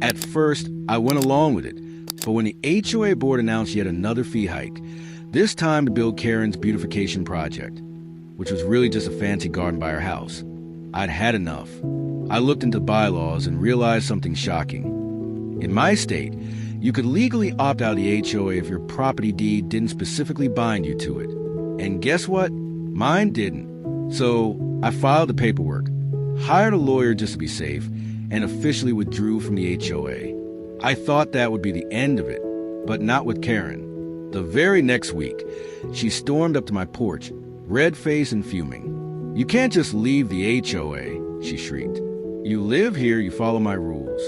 At first, I went along with it, but when the HOA board announced yet another fee hike, this time to build Karen's beautification project, which was really just a fancy garden by her house, I'd had enough. I looked into bylaws and realized something shocking. In my state, you could legally opt out of the HOA if your property deed didn't specifically bind you to it. And guess what? Mine didn't. So I filed the paperwork, hired a lawyer just to be safe, and officially withdrew from the HOA. I thought that would be the end of it, but not with Karen. The very next week, she stormed up to my porch, red-faced and fuming. "You can't just leave the HOA," she shrieked. "You live here, you follow my rules."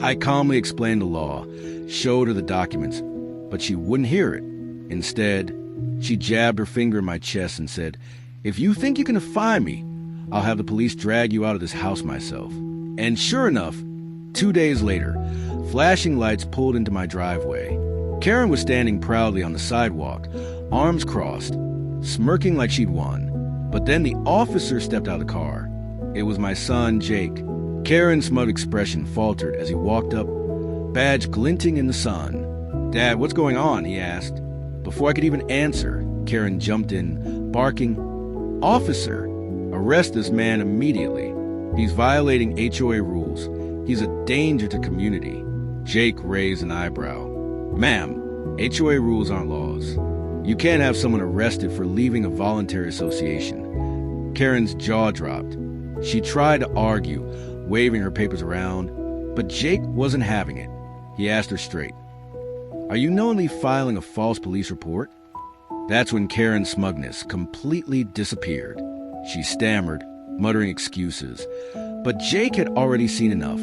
I calmly explained the law, showed her the documents, but she wouldn't hear it. Instead, she jabbed her finger in my chest and said, "If you think you can defy me, I'll have the police drag you out of this house myself." And sure enough, 2 days later, flashing lights pulled into my driveway. Karen was standing proudly on the sidewalk, arms crossed, smirking like she'd won. But then the officer stepped out of the car. It was my son, Jake. Karen's smug expression faltered as he walked up, badge glinting in the sun. "Dad, what's going on?" he asked. Before I could even answer, Karen jumped in, barking, "Officer, arrest this man immediately. He's violating HOA rules. He's a danger to community." Jake raised an eyebrow. "Ma'am, HOA rules aren't laws. You can't have someone arrested for leaving a voluntary association." Karen's jaw dropped. She tried to argue, waving her papers around, but Jake wasn't having it. He asked her straight, "Are you knowingly filing a false police report?" That's when Karen's smugness completely disappeared. She stammered, muttering excuses, but Jake had already seen enough.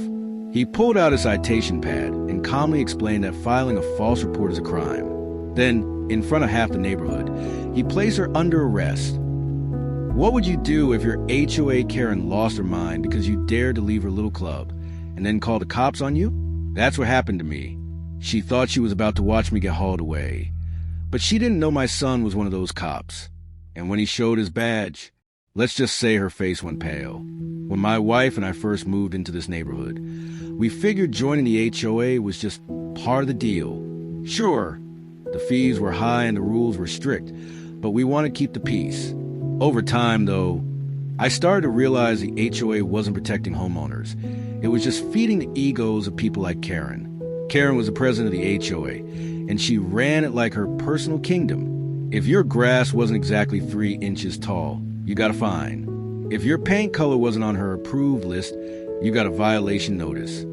He pulled out a citation pad and calmly explained that filing a false report is a crime. Then, in front of half the neighborhood, he placed her under arrest. What would you do if your HOA Karen lost her mind because you dared to leave her little club and then call the cops on you? That's what happened to me. She thought she was about to watch me get hauled away. But she didn't know my son was one of those cops. And when he showed his badge, let's just say her face went pale. When my wife and I first moved into this neighborhood, we figured joining the HOA was just part of the deal. Sure, the fees were high and the rules were strict, but we wanted to keep the peace. Over time, though, I started to realize the HOA wasn't protecting homeowners. It was just feeding the egos of people like Karen. Karen was the president of the HOA, and she ran it like her personal kingdom. If your grass wasn't exactly 3 inches tall, you got a fine. If your paint color wasn't on her approved list, you got a violation notice.